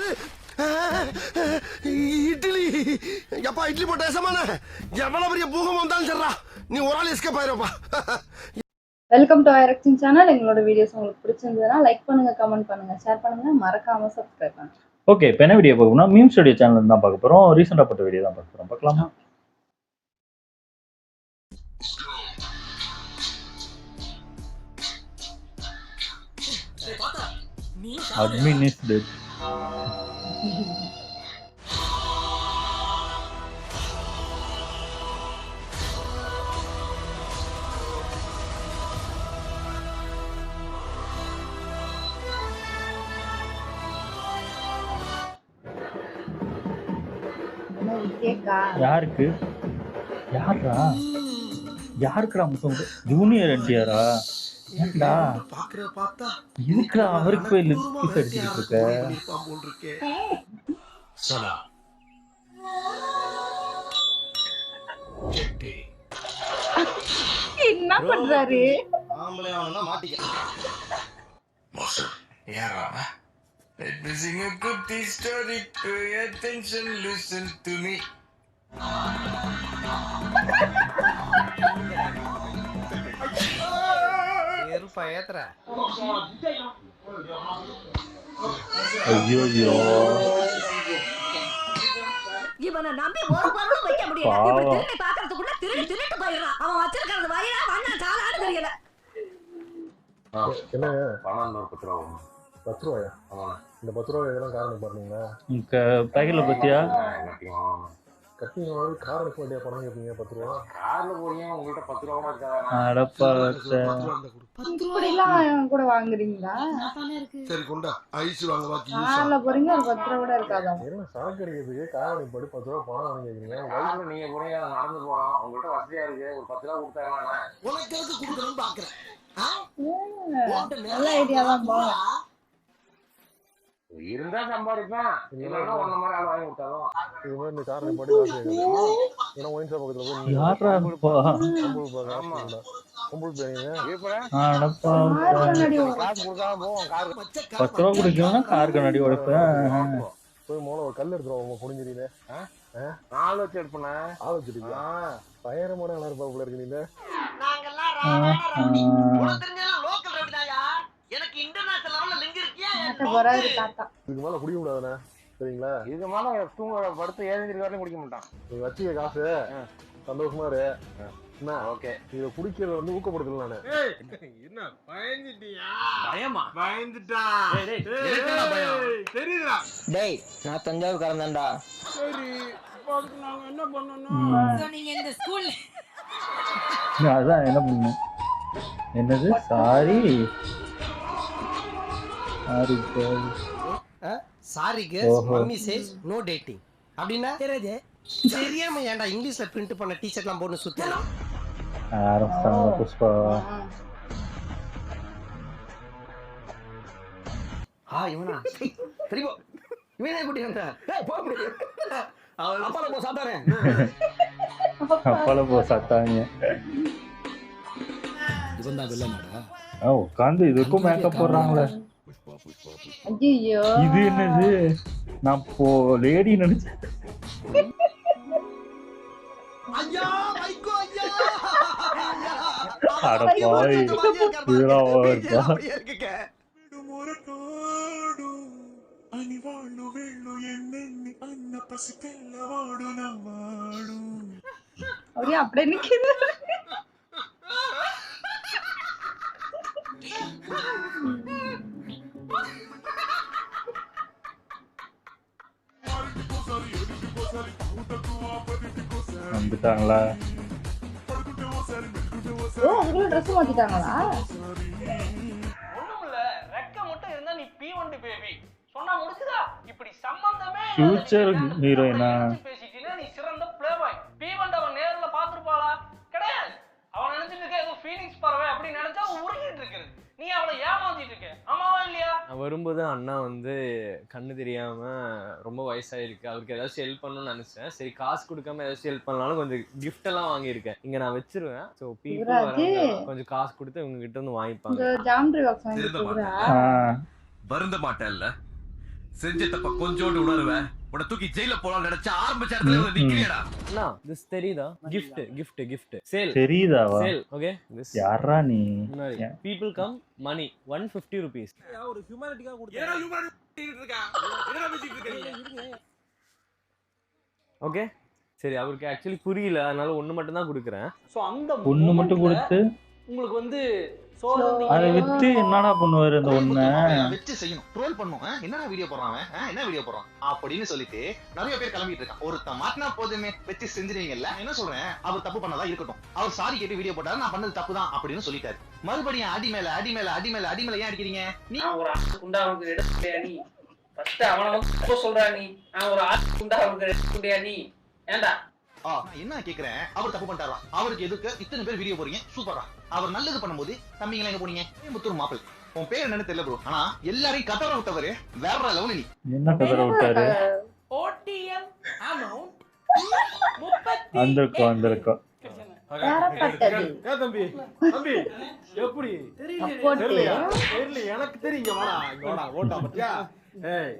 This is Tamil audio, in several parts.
என்னது இட்லி? எப்பா இட்லி போட்ட சமான எவ்வளவு பெரிய பூகம் வந்தாலும் சரிடா, நீ ஒரு ஆள் எஸ்கேப் ஆயிருப்பா. வெல்கம் டு ஐரக்டின் சேனல். எங்களோட வீடியோஸ் உங்களுக்கு பிடிச்சிருந்ததுன்னா லைக் பண்ணுங்க, கமெண்ட் பண்ணுங்க, ஷேர் பண்ணுங்க, மறக்காம சப்ஸ்கிரைப் பண்ணுங்க. ஓகே, இப்போ என்ன வீடியோ பார்க்கணும்னா மீம் ஸ்டுடியோ சேனல் தான் பார்க்க போறோம். ரீசெண்டா போட்ட வீடியோ தான் பார்க்க போறோம். பார்க்கலாமா? Admin is dead. யாருக்கு யாரா யாருக்குடா முத்தம்? ஜூனியர் என்டிஆரா? ஏன்டா பாக்குற பார்த்தா இதுக்குடா அவருக்கு போய் லிப்ஸ் அடிச்சிட்டு இருக்க? என்ன பண்றாரு? ஆம்பளை அவனா மாட்டிக்க. யாரா? Let me sing a good story. Pay attention, listen to me. ஐயோ இவனை நம்பி ஒரு பொருளும் வைக்க முடியல. இப்படி திருடி பாக்குறதுக்குள்ள திருட்டு போயிடுறான். அவன் வச்சிருக்கிறது வயிறா வண்ணா சாலான்னு தெரியல. என்ன பணம் 10 ரூபாயா? இந்த 10 ரூபாய் எதெல்லாம் காரணம் பாருங்களா? பேக்கெட்ல பத்தியா கட்டிங் காரணம் வேண்டிய பணம் கேட்பீங்க. 10 ரூபா கார்ல போறீங்க, உங்கள்கிட்ட 10 ரூபா இப்படிலாம் கூட வாங்குறீங்களா? சரி கொண்டா ஐஸ் வாங்க பாக்கி. கார்ல போறீங்க, ஒரு 10 ரூபா கூட இருக்காதா? என்ன சாக்கு அடிக்கிறதுக்கு காரணம் படி 10 ரூபா பணம் வாங்கி கேட்குறீங்க. வயசுல நீங்க போறீங்க, நடந்து போறோம், உங்கள்கிட்ட வசதியா இருக்கு, ஒரு 10 ரூபா கொடுத்தாங்க. உனக்கு எதுக்கு கொடுக்கணும்னு பாக்குறேன். நல்ல ஐடியா தான் போ. இருந்தா சம்பாதிப்பேன், இல்லைன்னா ஒன்ன மாதிரி ஆள் வாங்கி கொடுத்தாலும். இது மாதிரி இந்த காரணம் படி காசு கேட்குறீங்க. ஏன்னா ஒயின் ஷாப் பக்கத்தில் போய் யாரா இருப்பா? காசு கொடுக்காம போவோம். கார் 10 ரூபா குடிக்கணும், கார் கண்ணாடி உடைப்பேன். போய் மூளை ஒரு கல் எடுத்துருவோம். குடிஞ்சிருக்கீங்க ஆள் வச்சு எடுப்பேன். ஆள் வச்சுருக்கீங்க. பயங்கரமான நல்லா இருப்பா போல இருக்கு. நீங்க இதுக்கு மேல குடிக்க கூடாதுண்ணே, சரிங்களா? இதுக்கு மேல தூங்க படுத்து ஏழுந்திரிக்க குடிக்க மாட்டான். நீங்க வச்சுக்க காசு, சந்தோஷமா இரு. என்ன ஓகே, இதை குடிக்கிறத வந்து ஊக்கப்படுத்தல. நானு என்ன பயந்துட்டியா? பயமா? பயந்துட்டா தெரியுதா? டேய், நான் தஞ்சாவூர் காரன்தான்டா. சரி, அதுக்கு நாங்க என்ன பண்ணணும்? நீங்க இந்த ஸ்கூல்ல அதான் என்ன பண்ணணும்? என்னது? Sorry mummy says no dating அப்படின்னா தெரியாம ஏன்டா இங்கிலீஷ்ல பிரிண்ட் பண்ண டீ-ஷர்ட்லாம் போட்டு சுத்தலாம். புஷ்பா இவனா தெரியுமா? இவனே குட்டி வந்தா போ முடியும். அப்பால போ சாத்தானே, அப்பால போ சாத்தானே. இவன் தான் வில்லனாடா. உட்காந்து இதுக்கும் மேக்கப் போடுறாங்களே. ஐயோ, இது என்னது? நான் இப்போ லேடி நினைச்சேன். ஐயா மைக்கோ ஐயா அட பாய், இதெல்லாம் வருதா? அப்படியே அப்படியே நிக்குது. வந்துட்டாங்களா? அதுக்குள்ள ட்ரெஸ் மாத்திட்டாங்களா? ஒண்ணுமில்ல, ரெக்க மட்டும் இருந்தா நீ P1 பேபி சொன்னா முடிச்சுதா? இப்படி சம்பந்தமே ஃபியூச்சர் ஹீரோயினா? பேசிட்டீனா நீ சிறந்த பிளேபாய். P1 அவன் நேர்ல பாத்துருப்பாளா? கிடையாது. அவன் நினைச்சிட்டு இருக்க ஏதோ ஃபீலிங்ஸ் பறவை அப்படி நினைச்சா உருகிட்டு இருக்குது. நீ அவளை ஏமாத்திட்டு இருக்க, ஆமாவா இல்லையா? நான் வரும்போது அண்ணா வந்து கண்ணு தெரியாம ரொம்ப வயசாயிருக்கு, அவருக்கு ஏதாச்சும் ஹெல்ப் பண்ணணும்னு நினைச்சேன். சரி காசு கொடுக்காம ஏதாச்சும் ஹெல்ப் பண்ணாலும் கொஞ்சம் கிஃப்ட் எல்லாம் வாங்கியிருக்கேன், இங்க நான் வச்சிருவேன். ஸோ பீப்புள் கொஞ்சம் காசு கொடுத்து இவங்க கிட்ட வந்து வாங்கிப்பாங்க. ஜாமெட்ரி பாக்ஸ் வாங்கி கொடுக்குறா. வருந்த மாட்டேன்ல, செஞ்ச தப்ப கொஞ்சோண்டு உணர்வேன் உன்னை தூக்கி ஜெயில போலாம் நினைச்ச ஆரம்பிச்ச இடத்துல வந்து நிக்கிறீடா அண்ணா திஸ் தெரியுதா gift சேல் தெரியுதாவா சேல் ஓகே திஸ் யாரா நீ people come money 150 rupees ஒரு ஹியூமனிட்டிக்காக கொடுத்து ஏடா ஹியூமனிட்டி இருக்கா என்னடா பேசிட்டு இருக்கீங்க ஓகே சரி அவருக்கு ஆக்சுவலி புரியல அதனால ஒண்ணு மட்டும் தான் கொடுக்குறேன் சோ அந்த ஒண்ணு மட்டும் கொடுத்து உங்களுக்கு வந்து அதை வித்து என்னடா பண்ணுவாரு அந்த ஒண்ணு வச்சு செய்யணும் ட்ரோல் பண்ணும் என்னடா வீடியோ போடுறான் என்ன வீடியோ போடுறான் அப்படின்னு சொல்லிட்டு நிறைய பேர் கிளம்பிட்டு இருக்கான் ஒருத்தன் மாட்டினா போதுமே வச்சு செஞ்சிருவீங்கல்ல என்ன சொல்றேன் அவர் தப்பு பண்ணதா இருக்கட்டும் அவர் சாரி கேட்டு வீடியோ போட்டாரு நான் பண்ணது தப்பு தான் அப்படின்னு சொல்லிட்டாரு மறுபடியும் அடி மேல ஏன் அடிக்கிறீங்க நீ ஒரு குண்டாவுக்கு எடுத்துட்டியா நீ ஃபர்ஸ்ட் அவன வந்து சொல்றா நீ நான் ஒரு குண்டாவுக்கு எடுத்துட்டியா நீ ஏண்டா என்ன கேக்குறேன் அவர் தப்பு பண்ணிட்டாரா அவருக்கு எதுக்கு இத்தனை பேர் வீடியோ போறீங்க சூப்பரா அவர் நல்லது பண்ணும்போது தம்பிங்களா எங்க போனீங்க முத்தூர் மாப்பிள்ளை உன் பேர் என்னன்னு தெரியல ப்ரோ ஆனா எல்லாரையும் கதற விட்டவரு வேற லெவல் நீ என்ன கதற விட்டாரு ஓடிஎம் அமௌண்ட் வந்திருக்கோம் தம்பி எப்படி தெரியல எனக்கு தெரியும் இங்க வாடா ஓட்டா பத்தியா ஏய்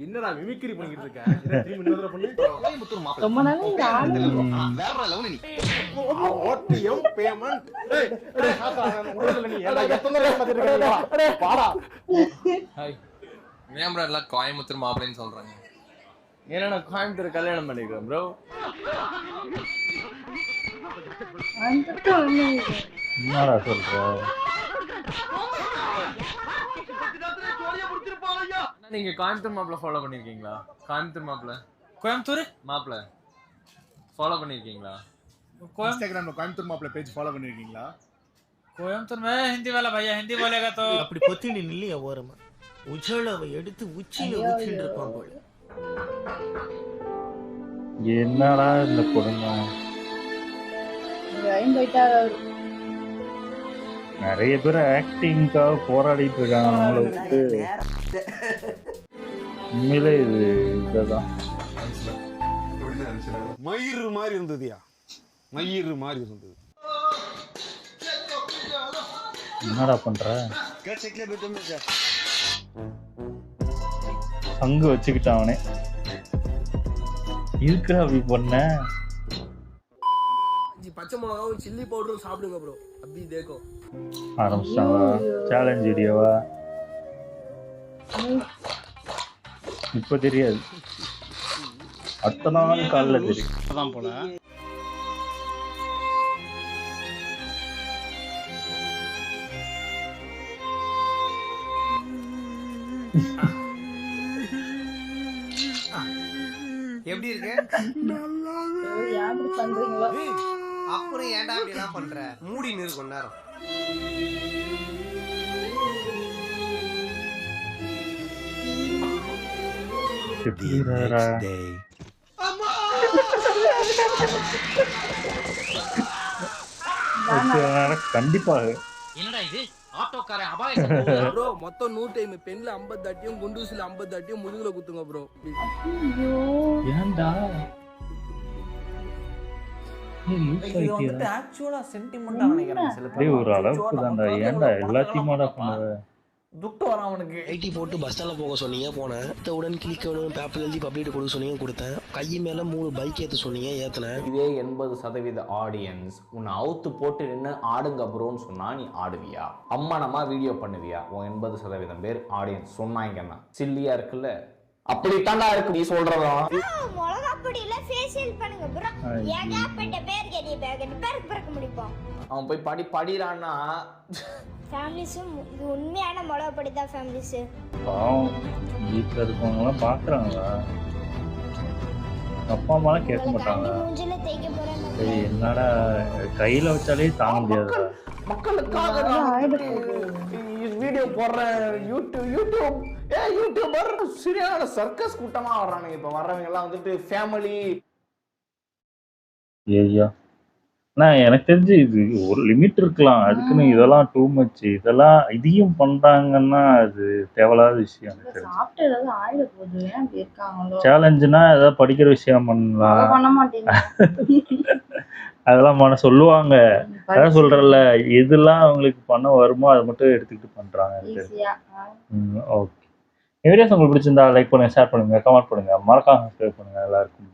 என்னடா மிமிக்ரி பண்ணிட்டு இருக்க திரும்பி இன்னொரு பண்ணு முத்தூர் மாப்பிள்ளை ரொம்ப நாள் இந்த ஆளு வேற லெவல் நீ ஓடிஎம் பேமெண்ட் ஏய் உடல்ல நீ ஏடா எத்தனை நேரம் பார்த்துட்டு இருக்கீங்க வாடா ஹாய் ஏன் ப்ரோ எல்லாம் கோயம்புத்தூர் மாப்பிள்ளைன்னு சொல்றாங்க ஏன்னா நான் கோயம்புத்தூர் கல்யாணம் பண்ணிக்கிறேன் ப்ரோ என்னடா சொல்ற நீங்க கோயம்புத்தூர் மாப்பிள்ள ஃபாலோ பண்ணிருக்கீங்களா கோயம்புத்தூர் மாப்பிள்ள ஃபாலோ பண்ணிருக்கீங்களா इंस्टाग्राम में कोयमतूर मापले पेज फॉलो பண்ணிருக்கீங்களா கோயம்புத்தூர் में हिंदी वाला भैया हिंदी बोलेगा तो அப்படி பொத்தினி நில்லையா ஓரமா உஜளவை எடுத்து உச்சியில ஊத்திட்டு இருப்பான் போல என்னடா இந்த கொடுமை போயிட்டாரு அவரு. நிறைய பேர் ஆக்டிங்காக போராடிட்டு இருக்காங்க நம்மளை விட்டு உண்மையிலே இதுதான் மயிறு மாதிரி இருந்ததுயா மயிறு மாதிரி இருந்தது என்னடா பண்ற பங்கு வச்சுக்கிட்டான் அவனே இருக்கிற அப்படி பண்ண பச்சை மிளகாவும் சில்லி பவுடரும் சாப்பிடுங்க ப்ரோ அப்படி தேக்கோ ஆரம்பிச்சிட்டாங்களா சேலஞ்ச் வீடியோவா இப்ப தெரியாது அடுத்த நாள் காலைல தெரியும் போல எப்படி இருக்கு ஏன் இப்படி பண்றீங்களோ அப்புறம் ஏன்டா அப்படி எல்லாம் பண்ற மூடி நிறு கொஞ்ச நேரம் கண்டிப்பாக என்னடா இது ஆட்டோக்காரன் அபாய ப்ரோ மொத்தம் 100 டைம் பென்ல 50 அட்டியும் குண்டூசில 50 அட்டியும் முதுகுல குத்துங்க ப்ரோ ஏன்டா ஆக்சுவலா சென்டிமெண்டா நினைக்கிறேன் சில டேய் ஒரு அளவுக்கு தான்டா ஏன்டா எல்லாத்தையுமாடா பண்ணுவ துட்டு வரான் அவனுக்கு ஐடி போட்டு பஸ் ஸ்டாண்ட்ல போக சொன்னீங்க போனேன் உடன் கிளிக் பேப்பர் எழுதி பப்ளிக் கொடுக்க சொன்னீங்க கொடுத்தேன் கை மேல 3 பைக் ஏற்ற சொன்னீங்க ஏற்றினேன் இதே 80% ஆடியன்ஸ் உன்னை அவுத்து போட்டு நின்று ஆடுங்க ப்ரோன்னு சொன்னா நீ ஆடுவியா அம்மானமா வீடியோ பண்ணுவியா உன் 80% பேர் ஆடியன்ஸ் சொன்னாங்கன்னா சில்லியா இருக்குல்ல அப்படித்தான்டா இருக்கு நீ சொல்றதா மிளகா பொடியில ஃபேஷியல் பண்ணுங்க ப்ரோ ஏகப்பட்ட பேர் கேட்டிய பேருக்கு பிறக்க முடிப்போம் அவன் போய் படிறான்னா ஃபேமிலிஸும் இது உண்மையான மிளகா பொடி தான் ஃபேமிலிஸ் பாவம் வீட்டில் இருக்கவங்களாம் பார்க்குறாங்களா அப்பா அம்மாலாம் கேட்க மாட்டாங்க மூஞ்சில தேய்க்க போறேன் டேய் என்னடா கையில் வச்சாலே தாங்க முடியாதுடா மக்களுக்காக வீடியோ போடுறேன் யூடியூபர் சரியான சர்க்கஸ் கூட்டமா வர்றானுங்க இப்ப வர்றவங்க எல்லாம் வந்துட்டு ஃபேமிலி ஐயா நான் எனக்கு தெரிஞ்சு இது ஒரு லிமிட் இருக்கலாம் அதுக்குன்னு இதெல்லாம் டூ மச் இதெல்லாம் இதையும் பண்றாங்கன்னா அது தேவையில்லாத விஷயம் எனக்கு தெரிஞ்சு சாப்பிட்டு ஏதாவது ஆயிட போகுது ஏன் அப்படி இருக்காங்களோ சேலஞ்சுனா ஏதாவது படிக்கிற விஷயம் பண்ணலாம் பண்ண மாட்டேங்க அதெல்லாம் பண்ண சொல்லுவாங்க அதான் சொல்றேன்ல எதெல்லாம் அவங்களுக்கு பண்ண வருமோ அதை மட்டும் எடுத்துக்கிட்டு பண்றாங்க ஈஸியா ஓகே வீடியோஸ் உங்களுக்கு பிடிச்சிருந்தா லைக் பண்ணுங்க, ஷேர் பண்ணுங்க, கமெண்ட் பண்ணுங்க, மறக்காம சப்ஸ்கிரைப் பண்ணுங்க. எல்லாருக்கும்